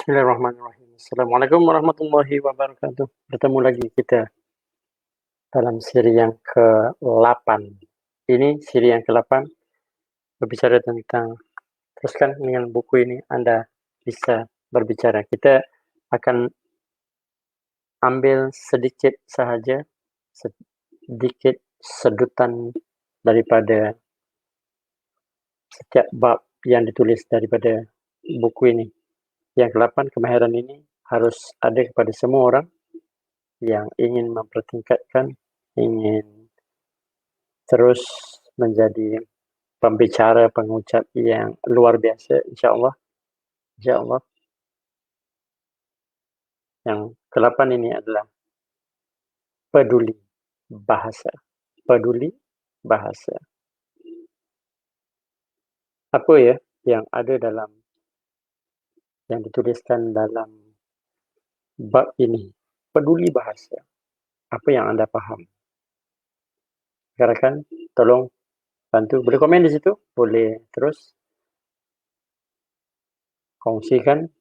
Bismillahirrahmanirrahim. Assalamualaikum warahmatullahi wabarakatuh. Bertemu lagi kita dalam seri yang ke-8. Ini seri yang ke-8 berbicara tentang teruskan dengan buku ini Anda bisa berbicara. Kita akan ambil sedikit sahaja, sedikit sedutan daripada setiap bab yang ditulis daripada buku ini. Yang ke-8, kemahiran ini harus ada kepada semua orang yang ingin mempertingkatkan, ingin terus menjadi pembicara, pengucap yang luar biasa, insyaAllah. InsyaAllah. Yang ke-8 ini adalah peduli bahasa. Peduli bahasa. Apa ya yang ada dalam, yang dituliskan dalam bab ini? Peduli bahasa. Apa yang Anda faham? Rekan-rekan, tolong bantu. Boleh komen di situ? Boleh terus kongsikan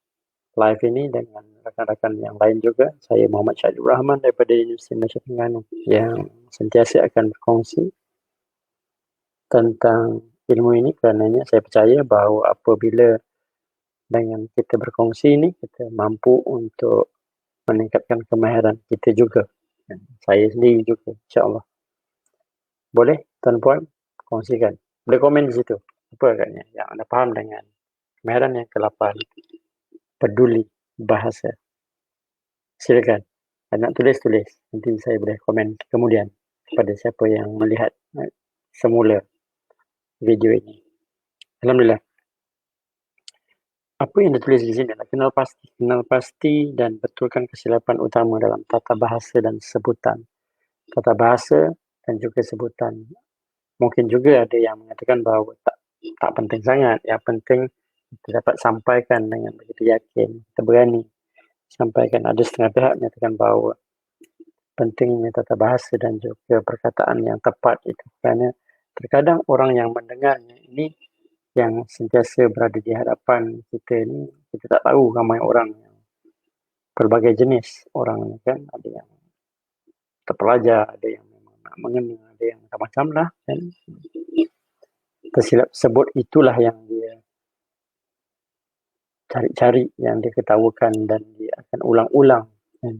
live ini dengan rekan-rekan yang lain juga. Saya Muhammad Syahidul Rahman daripada Universiti Malaysia Terengganu yang sentiasa akan berkongsi tentang ilmu ini, karenanya saya percaya bahawa apabila dengan kita berkongsi ini, kita mampu untuk meningkatkan kemahiran kita juga. Dan saya sendiri juga, insyaAllah. Boleh, tuan-puan, kongsikan. Boleh komen di situ. Apa agaknya yang Anda faham dengan kemahiran yang ke-8, peduli bahasa. Silakan. Nak tulis. Nanti saya boleh komen kemudian kepada siapa yang melihat semula video ini. Alhamdulillah. Apa yang ditulis di sini adalah kenal pasti dan betulkan kesilapan utama dalam tata bahasa dan sebutan. Tata bahasa dan juga sebutan. Mungkin juga ada yang mengatakan bahawa tak penting sangat. Yang penting kita dapat sampaikan dengan begitu yakin, kita berani sampaikan. Ada setengah pihak menyatakan bahawa pentingnya tata bahasa dan juga perkataan yang tepat itu, kerana terkadang orang yang mendengarnya ini yang sentiasa berada di hadapan kita ini, kita tak tahu ramai orang yang berbagai jenis orang kan, ada yang terpelajar, ada yang memang nak mengenal, ada yang macam-macam lah kan. Tersilap sebut itulah yang dia cari-cari, yang dia ketawakan dan dia akan ulang-ulang kan.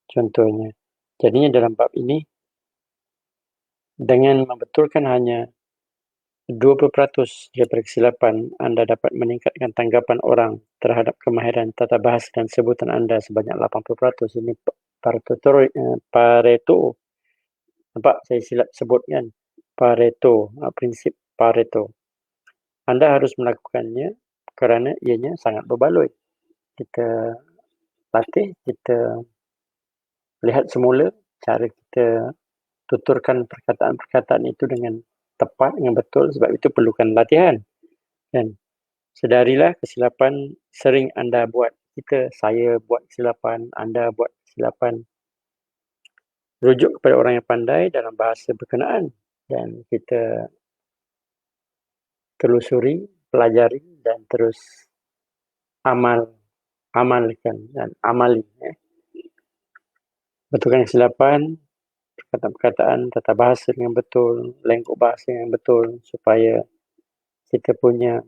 Contohnya, jadinya dalam bab ini dengan membetulkan hanya 20% daripada kesilapan, anda dapat meningkatkan tanggapan orang terhadap kemahiran tata bahasa dan sebutan anda sebanyak 80%. Ini Pareto. Nampak saya silap sebut kan? Pareto, prinsip Pareto. Anda harus melakukannya kerana ianya sangat berbaloi. Kita latih, kita lihat semula cara kita tuturkan perkataan-perkataan itu dengan tepat, dengan betul, sebab itu perlukan latihan. Dan sedarilah kesilapan sering anda buat. Saya buat kesilapan, anda buat kesilapan. Rujuk kepada orang yang pandai dalam bahasa berkenaan dan kita telusuri, pelajari dan terus amalkan dan amali. Betulkan kesilapan, perkataan-perkataan, tata bahasa dengan betul, lengkuk bahasa yang betul, supaya kita punya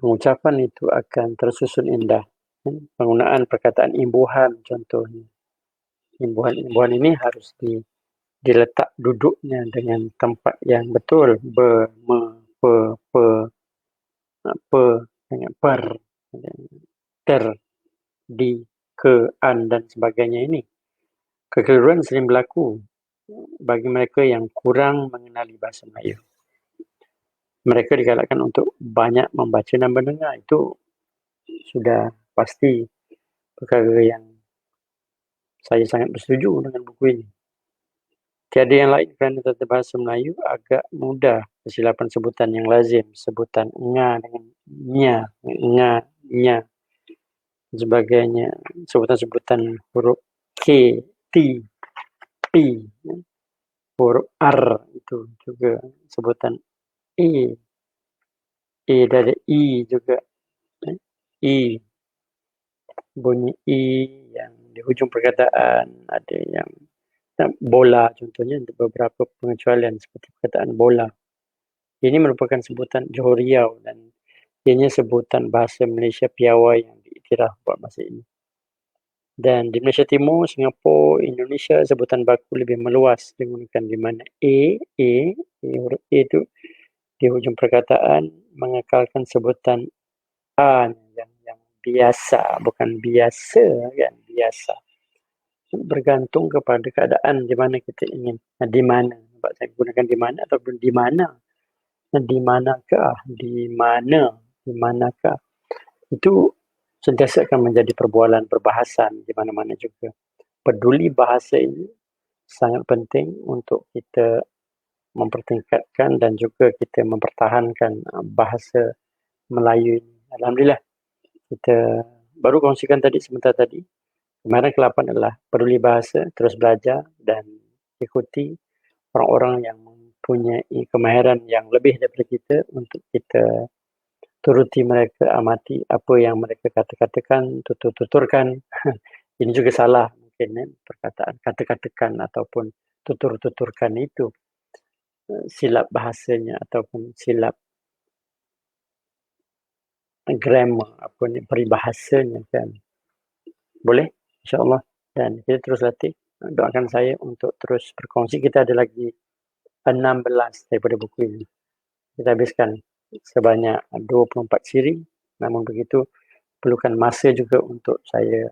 pengucapan itu akan tersusun indah. Penggunaan perkataan imbuhan contohnya. Imbuhan ini harus diletak duduknya dengan tempat yang betul. Be, me, pe, dengan per, ter, di, ke, an dan sebagainya ini. Kekeliruan sering berlaku bagi mereka yang kurang mengenali bahasa Melayu. Mereka digalakkan untuk banyak membaca dan mendengar. Itu sudah pasti perkara yang saya sangat bersetuju dengan buku ini. Tiada yang lain kerana tata bahasa Melayu agak mudah kesilapan sebutan yang lazim. Sebutan nga dengan nya, nga, nya, sebagainya. Sebutan-sebutan huruf K, T, P, huruf R itu juga sebutan E, Dia ada I juga. I. Bunyi I yang di hujung perkataan. Ada yang bola contohnya, beberapa pengecualian seperti perkataan bola. Ini merupakan sebutan Johor Riau dan ianya sebutan bahasa Malaysia piawai yang diiktiraf buat masa ini. Dan di Malaysia Timur, Singapura, Indonesia, sebutan baku lebih meluas digunakan di mana huruf A itu di hujung perkataan mengekalkan sebutan A yang biasa, bukan biasa kan, biasa. Bergantung kepada keadaan di mana kita ingin. Di mana, sebab saya gunakan di mana ataupun di mana. Di manakah, di mana, di manakah. Itu sentiasa akan menjadi perbualan perbahasan di mana-mana juga. Peduli bahasa ini sangat penting untuk kita mempertingkatkan dan juga kita mempertahankan bahasa Melayu ini. Alhamdulillah, kita baru kongsikan tadi sebentar tadi. Kemarin ke-8 adalah peduli bahasa, terus belajar dan ikuti orang-orang yang mempunyai kemahiran yang lebih daripada kita untuk kita turuti mereka, amati apa yang mereka katakan, tuturkan. Ini juga salah mungkin perkataan kata-katakan ataupun tuturkan itu silap bahasanya ataupun silap grammar apa ni peribahasanya kan. Boleh insya-Allah, dan kita terus latih. Doakan saya untuk terus berkongsi. Kita ada lagi 16 daripada buku ini. Kita habiskan sebanyak 24 siri. Namun begitu perlukan masa juga untuk saya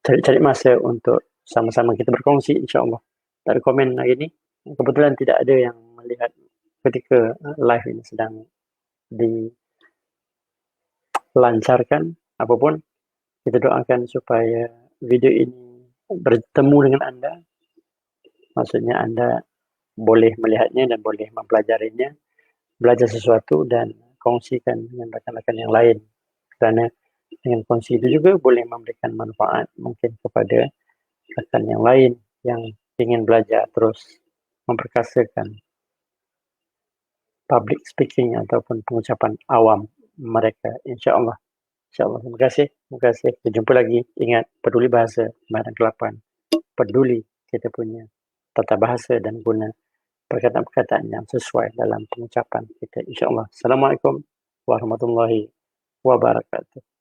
cari masa untuk sama-sama kita berkongsi insya-Allah. Dari komen hari ini kebetulan tidak ada yang melihat ketika live ini sedang dilancarkan. Apapun, kita doakan supaya video ini bertemu dengan anda. Maksudnya anda boleh melihatnya dan boleh mempelajarinya, belajar sesuatu dan kongsikan dengan rakan-rakan yang lain. Kerana dengan kongsi itu juga boleh memberikan manfaat mungkin kepada rakan yang lain yang ingin belajar terus memperkasakan public speaking ataupun pengucapan awam mereka, insya-Allah. Insya-Allah. Terima kasih. Terima kasih. Kita jumpa lagi. Ingat, peduli bahasa, bahagian ke-8. Peduli kita punya tata bahasa dan guna perkataan-perkataan yang sesuai dalam pengucapan kita, insya-Allah. Assalamualaikum warahmatullahi wabarakatuh.